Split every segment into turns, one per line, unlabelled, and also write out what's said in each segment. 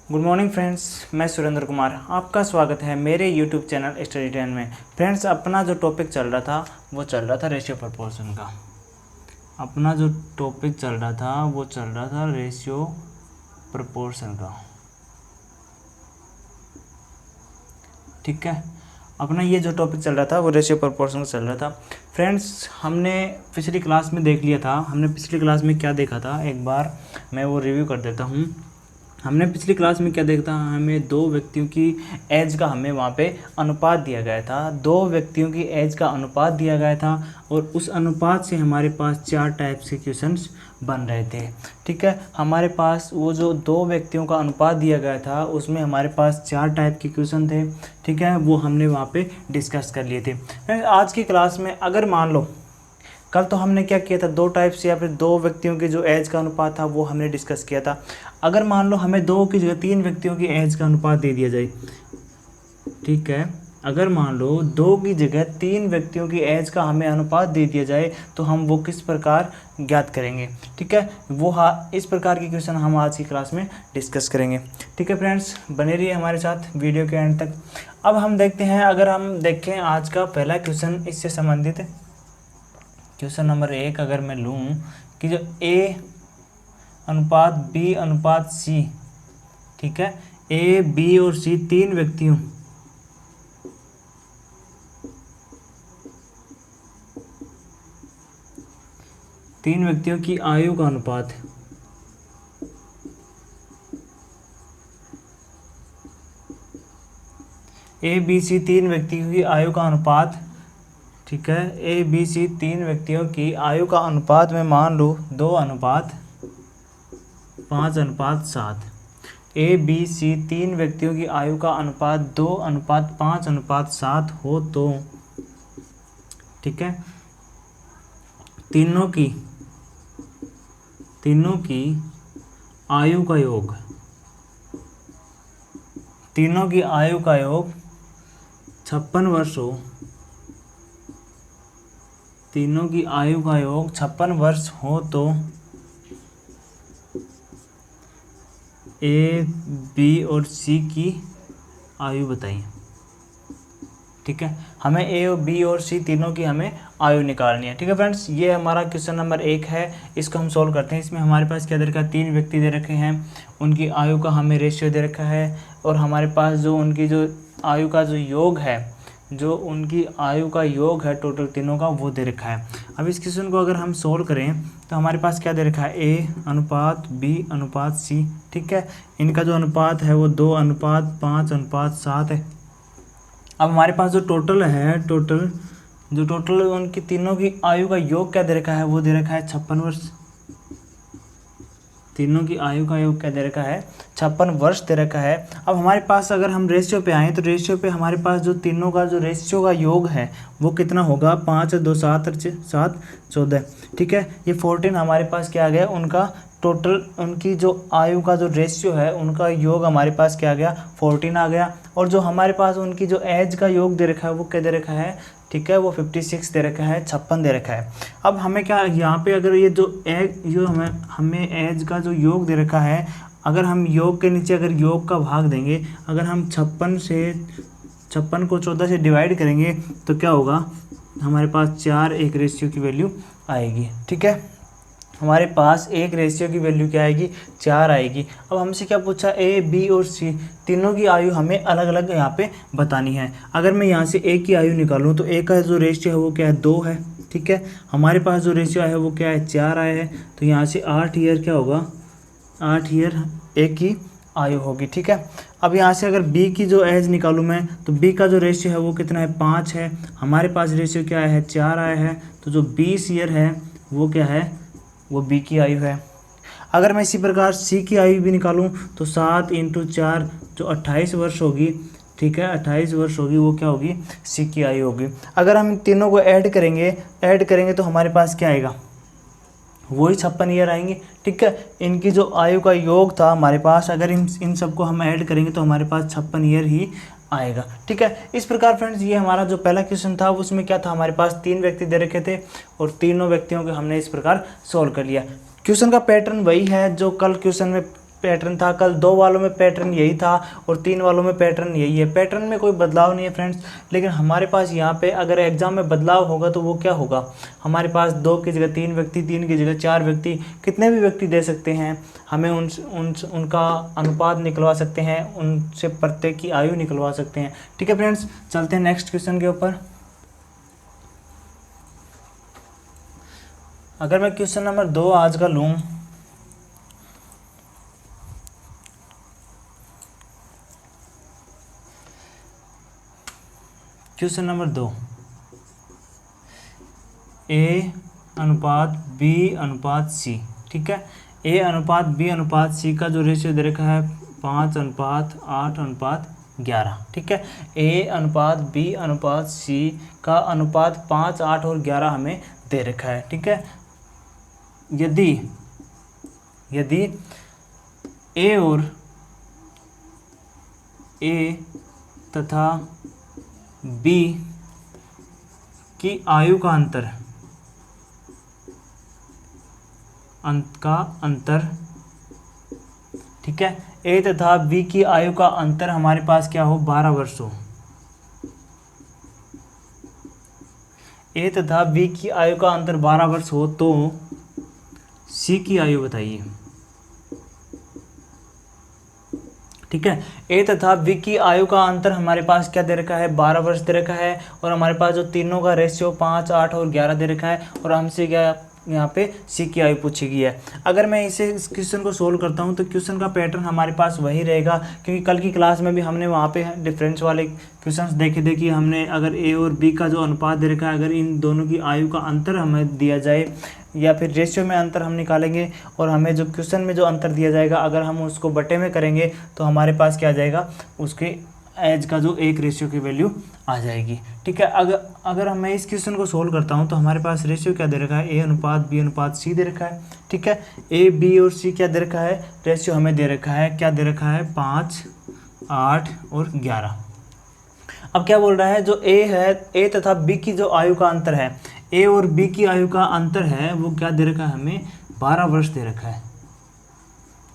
Good morning friends, मैं सुरेंद्र कुमार। आपका स्वागत है मेरे यूट्यूब चैनल स्टडी 10 में। फ्रेंड्स, अपना जो टॉपिक चल रहा था वो चल रहा था रेशियो प्रोपोर्शन का। रेशियो प्रोपोर्शन का। ठीक है, अपना ये जो टॉपिक चल रहा था वो रेशियो प्रोपोर्शन का चल रहा था। फ्रेंड्स, हमने पिछली क्लास में देख लिया था। हमने पिछली क्लास में क्या देखा था, एक बार मैं वो रिव्यू कर देता हूँ। हमने पिछली क्लास में क्या देखा था, हमें दो व्यक्तियों की एज का हमें वहाँ पे अनुपात दिया गया था। दो व्यक्तियों की एज का अनुपात दिया गया था और उस अनुपात से हमारे पास चार टाइप्स के क्वेश्चंस बन रहे थे। ठीक है, हमारे पास वो जो दो व्यक्तियों का अनुपात दिया गया था उसमें हमारे पास चार टाइप के क्वेश्चन थे। ठीक है, वो हमने वहाँ पे डिस्कस कर लिए थे। आज की क्लास में अगर मान लो, कल तो हमने क्या किया था, दो टाइप्स या फिर दो व्यक्तियों के जो एज का अनुपात था वो हमने डिस्कस किया था। अगर मान लो हमें दो की जगह तीन व्यक्तियों की एज का अनुपात दे दिया जाए। ठीक है, अगर मान लो दो की जगह तीन व्यक्तियों की एज का हमें अनुपात दे दिया जाए तो हम वो किस प्रकार ज्ञात करेंगे। ठीक है, वो इस प्रकार के क्वेश्चन हम आज की क्लास में डिस्कस करेंगे। ठीक है फ्रेंड्स, बने रहिए हमारे साथ वीडियो के एंड तक। अब हम देखते हैं, अगर हम देखें आज का पहला क्वेश्चन इससे संबंधित है। क्वेश्चन नंबर 1 अगर मैं लूँ कि जो A अनुपात B अनुपात C, ठीक है, A, B और C तीन व्यक्तियों की आयु का अनुपात है। A, B, C तीन व्यक्तियों की आयु का अनुपात। ठीक है, A, B, C तीन व्यक्तियों की आयु का अनुपात में मान लो 2:5:7। A, B, C तीन व्यक्तियों की आयु का अनुपात 2:5:7 हो तो, ठीक है, तीनों की आयु का योग, तीनों की आयु का योग 56 वर्ष हो। तीनों की आयु का योग 56 वर्ष हो तो A, B और C की आयु बताइए। ठीक है, हमें A और B और C तीनों की हमें आयु निकालनी है। ठीक है फ्रेंड्स, ये हमारा क्वेश्चन नंबर 1 है। इसको हम सॉल्व करते हैं। इसमें हमारे पास क्या दे रखा है, तीन व्यक्ति दे रखे हैं, उनकी आयु का हमें रेशियो दे रखा है और हमारे पास जो उनकी जो आयु का जो योग है, टोटल तीनों का, वो दे रखा है। अब इस क्वेश्चन को अगर हम सोल्व करें तो हमारे पास क्या दे रखा है, A अनुपात B अनुपात C। ठीक है, इनका जो अनुपात है वो 2:5:7 है। अब हमारे पास जो टोटल है, टोटल उनकी तीनों की आयु का योग क्या दे रखा है, वो दे रखा है 56 वर्ष। तीनों की आयु का योग क्या दे रखा है, 56 वर्ष दे रखा है। अब हमारे पास अगर हम रेशियो पे आएँ तो रेशियो पे हमारे पास जो तीनों का जो रेशियो का योग है वो कितना होगा, 5 2 7 7 14। ठीक है, ये 14 हमारे पास क्या आ गया, उनका टोटल, उनकी जो आयु का जो रेशियो है उनका योग हमारे पास क्या आ गया, 14 आ गया। और जो हमारे पास उनकी जो एज का योग दे रखा है वो क्या दे रखा है, ठीक है, वो 56 दे रखा है, 56 दे रखा है। अब हमें क्या यहाँ पे अगर ये जो हमें एज का जो योग दे रखा है, अगर हम योग के नीचे अगर योग का भाग देंगे, अगर हम 56 को 14 से डिवाइड करेंगे तो क्या होगा, हमारे पास 4 एक रेशियो की वैल्यू आएगी। ठीक है, हमारे पास एक रेशियो की वैल्यू क्या आएगी, 4 आएगी। अब हमसे क्या पूछा, A, B और C तीनों की आयु हमें अलग अलग यहाँ पे बतानी है। अगर मैं यहाँ से A की आयु निकालूँ तो A का जो रेशियो है वो क्या है, 2 है। ठीक है, हमारे पास जो रेशियो है वो क्या है, 4 आया है। तो यहाँ से 8 ईयर क्या होगा, 8 ईयर A की आयु होगी। ठीक है, अब यहाँ से अगर B की जो एज निकालूँ मैं तो B का जो रेशियो है वो कितना है, 5 है। हमारे पास रेशियो क्या है, 4 आया है। तो जो 20 ईयर है वो क्या है, वो B की आयु है। अगर मैं इसी प्रकार C की आयु भी निकालूं तो 7 × 4 जो 28 वर्ष होगी। ठीक है, 28 वर्ष होगी, वो क्या होगी, C की आयु होगी। अगर हम इन तीनों को ऐड करेंगे तो हमारे पास क्या आएगा, वही 56 ईयर आएंगे। ठीक है, इनकी जो आयु का योग था हमारे पास, अगर इन सबको हम ऐड करेंगे तो हमारे पास 56 ईयर ही आएगा। ठीक है, इस प्रकार फ्रेंड्स ये हमारा जो पहला क्वेश्चन था उसमें क्या था, हमारे पास तीन व्यक्ति दे रखे थे और तीनों व्यक्तियों को हमने इस प्रकार सॉल्व कर लिया। क्वेश्चन का पैटर्न वही है जो कल क्वेश्चन में पैटर्न था, कल 2 वालों में पैटर्न यही था और 3 वालों में पैटर्न यही है। पैटर्न में कोई बदलाव नहीं है फ्रेंड्स। लेकिन हमारे पास यहाँ पे अगर एग्जाम में बदलाव होगा तो वो क्या होगा, हमारे पास 2 की जगह 3 व्यक्ति, 3 की जगह 4 व्यक्ति, कितने भी व्यक्ति दे सकते हैं, हमें उनका अनुपात निकलवा सकते हैं, उनसे प्रत्येक की आयु निकलवा सकते हैं। ठीक है फ्रेंड्स, चलते हैं नेक्स्ट क्वेश्चन के ऊपर। अगर मैं क्वेश्चन नंबर 2 आज का लूँ, क्वेश्चन नंबर 2, ए अनुपात बी अनुपात सी। ठीक है, ए अनुपात बी अनुपात सी का जो रेशियो दे रखा है 5:8:11। ठीक है, ए अनुपात बी अनुपात सी का अनुपात 5, 8 और 11 हमें दे रखा है। ठीक है, यदि ए तथा बी की आयु का अंतर, ठीक है, ए तथा बी की आयु का अंतर हमारे पास क्या हो, 12 वर्ष हो। ए तथा बी की आयु का अंतर 12 वर्ष हो तो सी की आयु बताइए। ठीक है, ए तथा बी की आयु का अंतर हमारे पास क्या दे रखा है, 12 वर्ष दे रखा है, और हमारे पास जो तीनों का रेशियो 5, 8 और 11 दे रखा है, और हमसे क्या यहाँ पे सी की आयु पूछी गई है। अगर मैं इस क्वेश्चन को सोल्व करता हूँ तो क्वेश्चन का पैटर्न हमारे पास वही रहेगा, क्योंकि कल की क्लास में भी हमने वहाँ पे डिफरेंस वाले क्वेश्चंस देखे थे कि हमने अगर ए और बी का जो अनुपात दे रखा है, अगर इन दोनों की आयु का अंतर हमें दिया जाए या फिर रेशियो में अंतर हम निकालेंगे, और हमें जो क्वेश्चन में जो अंतर दिया जाएगा अगर हम उसको बटे में करेंगे तो हमारे पास क्या आ जाएगा, उसके एज का जो एक रेशियो की वैल्यू आ जाएगी। ठीक है, अगर मैं इस क्वेश्चन को सोल्व करता हूं तो हमारे पास रेशियो क्या दे रखा है, ए अनुपात बी अनुपात सी दे रखा है। ठीक है, ए बी और सी क्या दे रखा है, रेशियो हमें दे रखा है, क्या दे रखा है, 5, 8 और 11। अब क्या बोल रहा है, जो ए है, ए तथा बी की जो आयु का अंतर है, ए और बी की आयु का अंतर है वो क्या दे रखा है, हमें 12 वर्ष दे रखा है।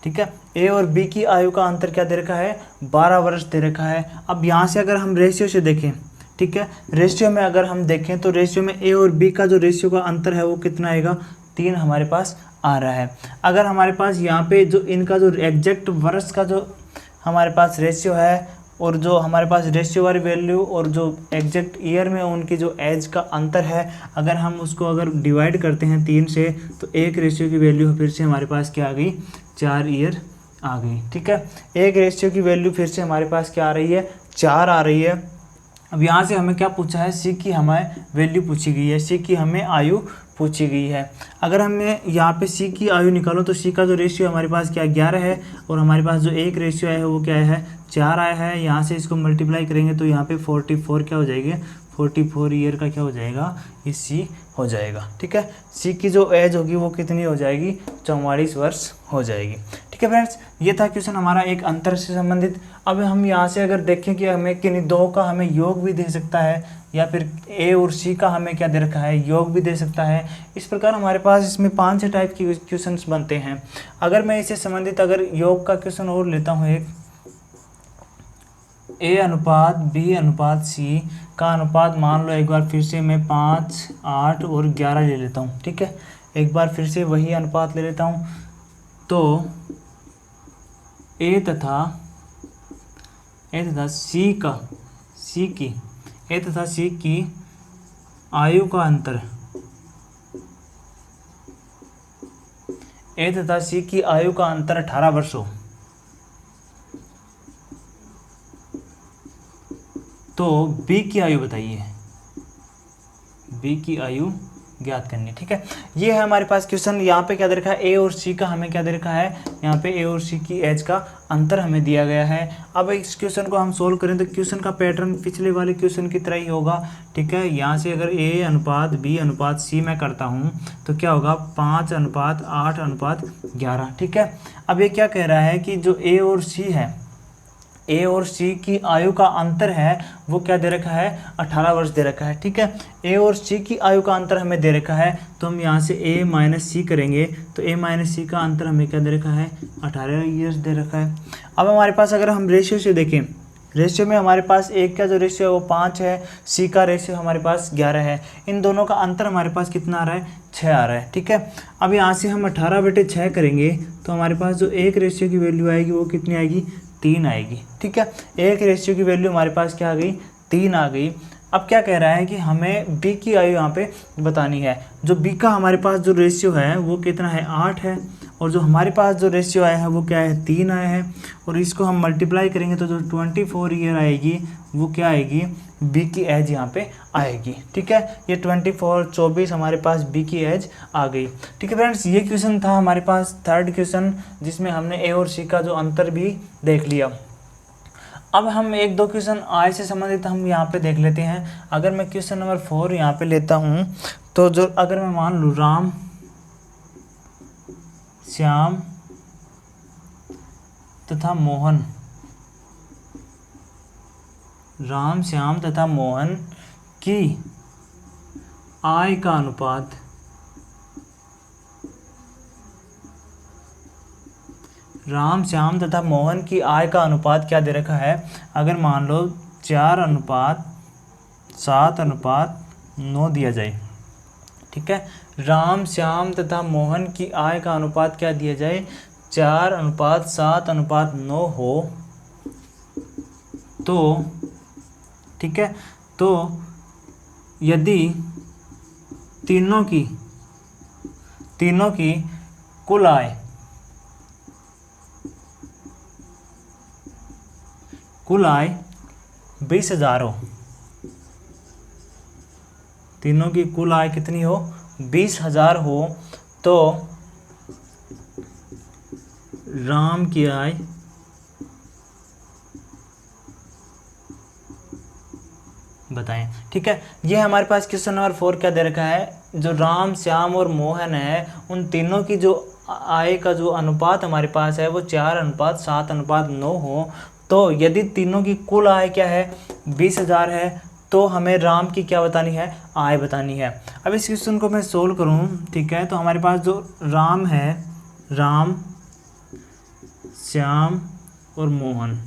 ठीक है, ए और बी की आयु का अंतर क्या दे रखा है, 12 वर्ष दे रखा है। अब यहाँ से अगर हम रेशियो से देखें, ठीक है, रेशियो में अगर हम देखें तो रेशियो में ए और बी का जो रेशियो का अंतर है वो कितना आएगा, 3 हमारे पास आ रहा है। अगर हमारे पास यहाँ पे जो इनका जो एग्जैक्ट वर्ष का जो हमारे पास रेशियो है, और जो हमारे पास रेशियो वाली वैल्यू और जो एग्जैक्ट ईयर में उनकी जो एज का अंतर है, अगर हम उसको अगर डिवाइड करते हैं 3 से तो एक रेशियो की वैल्यू फिर से हमारे पास क्या आ गई, 4 ईयर आ गई। ठीक है, एक रेशियो की वैल्यू फिर से हमारे पास क्या आ रही है, 4 आ रही है। अब यहाँ से हमें क्या पूछा है, सी की हमें वैल्यू पूछी गई है, सी की हमें आयु पूछी गई है। अगर हमें यहाँ पे सी की आयु निकालो तो सी का जो रेशियो हमारे पास क्या 11 है, और हमारे पास जो एक रेशियो है वो क्या है, 4 आया है। यहाँ से इसको मल्टीप्लाई करेंगे तो यहाँ पे 44 क्या हो जाएगी, 44 ईयर का क्या हो जाएगा, ये सी हो जाएगा। ठीक है, सी की जो एज होगी वो कितनी हो जाएगी, 44 वर्ष हो जाएगी। ठीक है फ्रेंड्स, ये था क्वेश्चन हमारा एक अंतर से संबंधित। अब हम यहाँ से अगर देखें कि हमें किन्हीं दो का हमें योग भी दे सकता है, या फिर ए और सी का हमें क्या दे रखा है, योग भी दे सकता है। इस प्रकार हमारे पास इसमें 5 टाइप की क्वेश्चंस बनते हैं। अगर मैं इससे संबंधित अगर योग का क्वेश्चन और लेता हूँ, एक ए अनुपात बी अनुपात सी का अनुपात मान लो, एक बार फिर से मैं 5, 8 और 11 ले लेता हूँ। ठीक है, एक बार फिर से वही अनुपात ले लेता हूँ। तो ए तथा सी की आयु का अंतर, ए तथा सी की आयु का अंतर 18 वर्ष हो तो बी की आयु बताइए, बी की आयु ज्ञात करनी। ठीक है, ये है हमारे पास क्वेश्चन। यहाँ पे क्या दे रखा है, ए और सी का हमें क्या दे रखा है, यहाँ पे ए और सी की एज का अंतर हमें दिया गया है। अब इस क्वेश्चन को हम सोल्व करें तो क्वेश्चन का पैटर्न पिछले वाले क्वेश्चन की तरह ही होगा। ठीक है, यहाँ से अगर ए अनुपात बी अनुपात सी मैं करता हूँ तो क्या होगा, 5:8:11। ठीक है, अब ये क्या कह रहा है कि जो ए और सी है, ए और सी की आयु का अंतर है वो क्या दे रखा है, 18 वर्ष दे रखा है। ठीक है, ए और सी की आयु का अंतर हमें दे रखा है, तो हम यहाँ से ए माइनस सी करेंगे तो ए माइनस सी का अंतर हमें क्या दे रखा है, 18 ईयर्स दे रखा है। अब हमारे पास अगर हम रेशियो से देखें, रेशियो में हमारे पास एक का जो रेशियो है वो 5 है, सी का रेशियो हमारे पास 11 है। इन दोनों का अंतर हमारे पास कितना आ रहा है, 6 आ रहा है। ठीक है, अब यहाँ से हम 18/6 करेंगे तो हमारे पास जो एक रेशियो की वैल्यू आएगी वो कितनी आएगी, 3 आएगी। ठीक है, एक रेशियो की वैल्यू हमारे पास क्या आ गई, 3 आ गई। अब क्या कह रहा है कि हमें बी की आयु यहाँ पे बतानी है। जो बी का हमारे पास जो रेशियो है वो कितना है, 8 है, और जो हमारे पास जो रेशियो आया है वो क्या है, 3 आया है, और इसको हम मल्टीप्लाई करेंगे तो जो 24 ईयर आएगी वो क्या आएगी, बी की एज यहाँ पे आएगी। ठीक है, ये 24 हमारे पास बी की एज आ गई। ठीक है फ्रेंड्स, ये क्वेश्चन था हमारे पास थर्ड क्वेश्चन, जिसमें हमने ए और सी का जो अंतर भी देख लिया। अब हम एक दो क्वेश्चन आय से संबंधित हम यहाँ पे देख लेते हैं। अगर मैं क्वेश्चन नंबर 4 यहाँ पे लेता हूँ तो जो अगर मैं मान लूँ राम श्याम तथा मोहन, राम श्याम तथा मोहन की आय का अनुपात राम श्याम तथा मोहन की आय का अनुपात क्या दे रखा है, अगर मान लो 4:7:9 दिया जाए। ठीक है, राम श्याम तथा मोहन की आय का अनुपात क्या दिया जाए, 4:7:9 हो तो, ठीक है, तो यदि तीनों की कुल आय 20,000 हो, तीनों की कुल आय कितनी हो, 20,000 हो, तो राम की आय बताएं। ठीक है, ये हमारे पास क्वेश्चन नंबर 4 क्या दे रखा है, जो राम श्याम और मोहन है उन तीनों की जो आय का जो अनुपात हमारे पास है वो 4:7:9 हो, तो यदि तीनों की कुल आय क्या है, 20,000 है, तो हमें राम की क्या बतानी है, आय बतानी है। अब इस क्वेश्चन को मैं सोल्व करूं, ठीक है, तो हमारे पास जो राम है, राम श्याम और मोहन,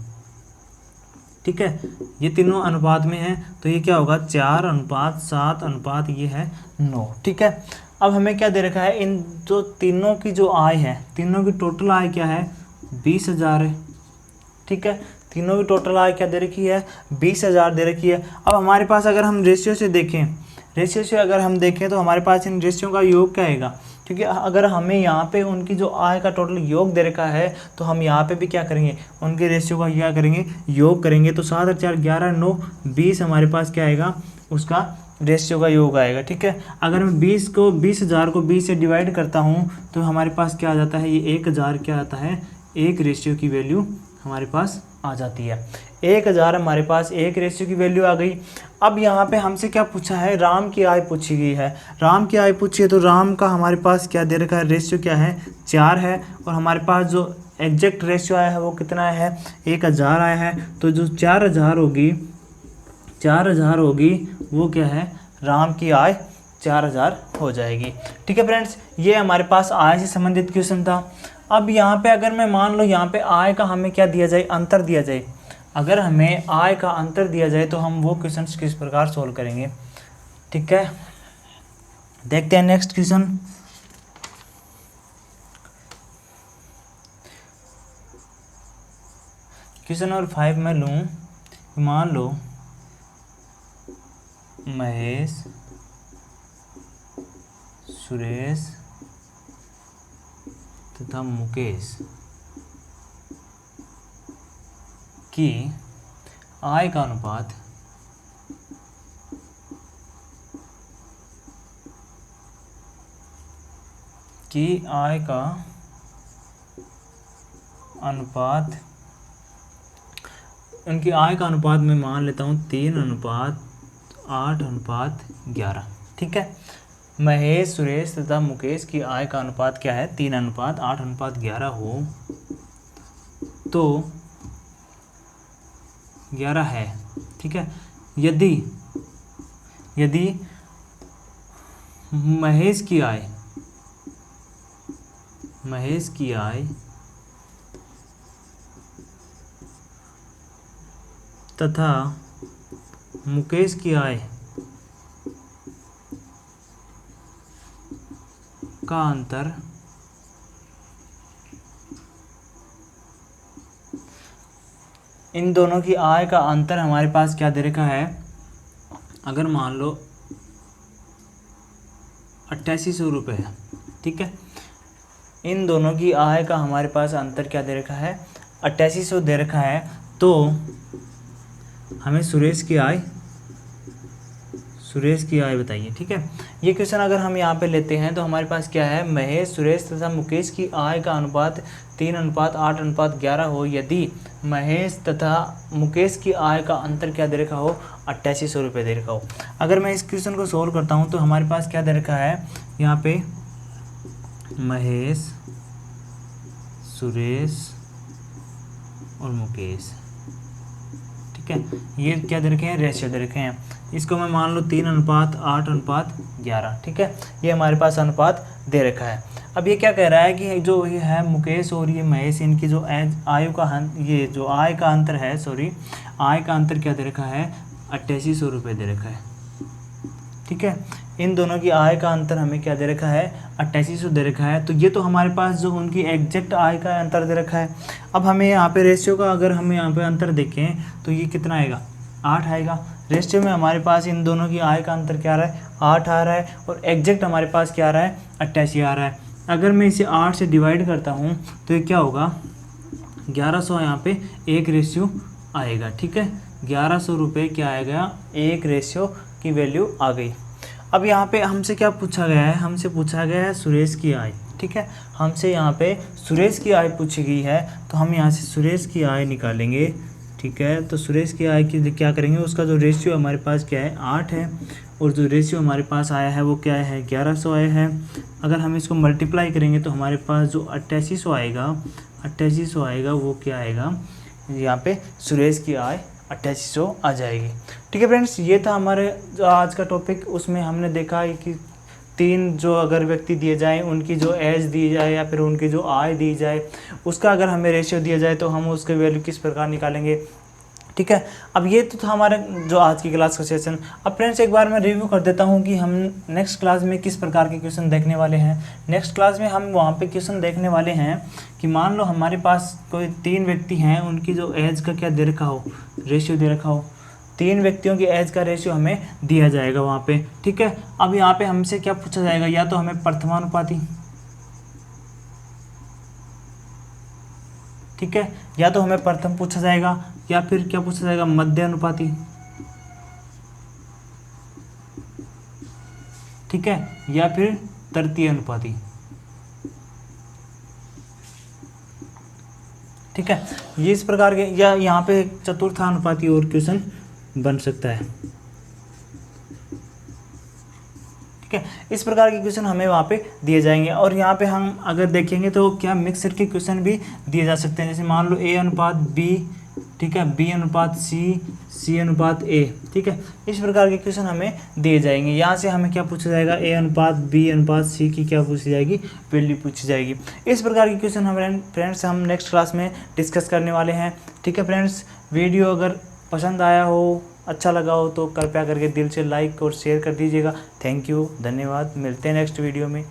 ठीक है, ये तीनों अनुपात में हैं, तो ये क्या होगा, 4:7 ये है 9। ठीक है, अब हमें क्या दे रखा है, इन जो तीनों की जो आय है, तीनों की टोटल आय क्या है, 20,000 है। ठीक है, तीनों की टोटल आय क्या दे रखी है, 20,000 दे रखी है। अब हमारे पास अगर हम रेशियो से देखें, रेशियो से अगर हम देखें तो हमारे पास इन रेशियो का योग क्या आएगा, क्योंकि अगर हमें यहाँ पे उनकी जो आय का टोटल योग दे रखा है तो हम यहाँ पे भी क्या करेंगे, उनके रेशियो का क्या करेंगे, योग करेंगे। तो 7 और 4 11 9 20 हमारे पास क्या आएगा, उसका रेशियो का योग आएगा। ठीक है, अगर मैं 20,000 को 20 से डिवाइड करता हूँ तो हमारे पास क्या आ जाता है, ये 1,000 क्या आता है, एक रेशियो की वैल्यू हमारे पास आ जाती है। 1,000 हमारे पास एक रेशियो की वैल्यू आ गई। अब यहाँ पे हमसे क्या पूछा है, राम की आय पूछी गई है। राम की आय पूछी है तो राम का हमारे पास क्या दे रखा है, रेशियो क्या है, 4 है, और हमारे पास जो एग्जैक्ट रेशियो आया है वो कितना है, 1,000 आया है। तो जो 4,000 होगी वो क्या है, राम की आय 4,000 हो जाएगी। ठीक है फ्रेंड्स, ये हमारे पास आय से संबंधित क्वेश्चन था। अब यहाँ पे अगर मैं मान लो यहाँ पे आय का हमें क्या दिया जाए, अंतर दिया जाए, अगर हमें आय का अंतर दिया जाए तो हम वो क्वेश्चन किस प्रकार सोल्व करेंगे। ठीक है, देखते हैं नेक्स्ट क्वेश्चन। क्वेश्चन नंबर 5 में लूँ, मान लो महेश, सुरेश तथा मुकेश की आय का अनुपात उनकी आय का अनुपात मैं मान लेता हूँ 3:8:11। ठीक है, महेश, सुरेश तथा मुकेश की आय का अनुपात क्या है, 3:8:11 हो, तो 11 है, ठीक है। यदि महेश की आय तथा मुकेश की आय का अंतर इन दोनों की आय का अंतर हमारे पास क्या दे रखा है, अगर मान लो 8800 रुपये है, ठीक है। इन दोनों की आय का हमारे पास अंतर क्या दे रखा है, 8800 दे रखा है। तो हमें सुरेश की आय बताइए, ठीक है। ये क्वेश्चन अगर हम यहाँ पे लेते हैं तो हमारे पास क्या है, महेश, सुरेश तथा मुकेश की आय का अनुपात 3:8:11 हो यदि महेश तथा मुकेश की आय का अंतर क्या दे रखा हो, 8800 रुपये दे रखा हो। अगर मैं इस क्वेश्चन को सोल्व करता हूँ तो हमारे पास क्या दे रखा है, यहाँ पे महेश, सुरेश और मुकेश, ठीक है। ये क्या दे रखे हैं, रेशियो दे रखे हैं। इसको मैं मान लो 3:8:11, ठीक है। ये हमारे पास अनुपात दे रखा है। अब ये क्या कह रहा है कि जो ये है मुकेश और ये महेश, इनकी जो आय का अंतर है, आय का अंतर क्या दे रखा है, 8800 रुपये दे रखा है, ठीक है। इन दोनों की आय का अंतर हमें क्या दे रखा है, 8800 दे रखा है। तो ये तो हमारे पास जो उनकी एग्जैक्ट आय का अंतर दे रखा है। अब हमें यहाँ पे रेशियो का अगर हम यहाँ पे अंतर देखें तो ये कितना आएगा, 8 आएगा। रेशियो में हमारे पास इन दोनों की आय का अंतर क्या आ रहा है, 8 आ रहा है, और एग्जैक्ट हमारे पास क्या आ रहा है, 88 आ रहा है। अगर मैं इसे 8 से डिवाइड करता हूँ तो ये क्या होगा, 1100 यहाँ पे 1 रेशियो आएगा, ठीक है। 1100 रुपये क्या आएगा, 1 रेशियो की वैल्यू आ गई। अब यहाँ पे हमसे क्या पूछा गया है, हमसे पूछा गया है सुरेश की आय, ठीक है। हमसे यहाँ पे सुरेश की आय पूछी गई है, तो हम यहाँ से सुरेश की आय निकालेंगे, ठीक है। तो सुरेश की आय की क्या करेंगे, उसका जो रेशियो हमारे पास क्या है, 8 है, और जो रेशियो हमारे पास आया है वो क्या है, 1100 आया है। अगर हम इसको मल्टीप्लाई करेंगे तो हमारे पास जो 8800 आएगा वो क्या आएगा, यहाँ पे सुरेश की आय 8800 आ जाएगी, ठीक है फ्रेंड्स। ये था हमारे जो आज का टॉपिक। उसमें हमने देखा है कि 3 जो अगर व्यक्ति दिए जाएं, उनकी जो एज दी जाए या फिर उनकी जो आय दी जाए, उसका अगर हमें रेशियो दिया जाए तो हम उसके वैल्यू किस प्रकार निकालेंगे, ठीक है। अब ये तो था हमारे जो आज की क्लास का सेशन। अब फ्रेंड्स एक बार मैं रिव्यू कर देता हूँ कि हम नेक्स्ट क्लास में किस प्रकार के क्वेश्चन देखने वाले हैं। नेक्स्ट क्लास में हम वहाँ पे क्वेश्चन देखने वाले हैं कि मान लो हमारे पास कोई 3 व्यक्ति हैं, उनकी जो एज का क्या दे रखा हो, रेशियो दे रखा हो। 3 व्यक्तियों की एज का रेशियो हमें दिया जाएगा वहाँ पे, ठीक है। अब यहाँ पे हमसे क्या पूछा जाएगा, या तो हमें प्रथमानुपाती, ठीक है, या तो हमें प्रथम पूछा जाएगा, या फिर क्या पूछा जाएगा, मध्य अनुपाती, ठीक है, या फिर तृतीय अनुपाती, ठीक है। ये इस प्रकार के, या यहाँ पे चतुर्थानुपाती और क्वेश्चन बन सकता है, ठीक है। इस प्रकार के क्वेश्चन हमें वहाँ पे दिए जाएंगे। और यहाँ पे हम अगर देखेंगे तो क्या मिक्सर के क्वेश्चन भी दिए जा सकते हैं, जैसे मान लो A अनुपात B, ठीक है, B अनुपात C अनुपात A, ठीक है। इस प्रकार के क्वेश्चन हमें दिए जाएंगे। यहाँ से हमें क्या पूछा जाएगा, A अनुपात B अनुपात C की क्या पूछी जाएगी, वैल्यू पूछी जाएगी। इस प्रकार के क्वेश्चन हम फ्रेंड्स हम नेक्स्ट क्लास में डिस्कस करने वाले हैं, ठीक है फ्रेंड्स। वीडियो अगर पसंद आया हो, अच्छा लगा हो तो कृपया करके दिल से लाइक और शेयर कर दीजिएगा। थैंक यू, धन्यवाद। मिलते हैं नेक्स्ट वीडियो में।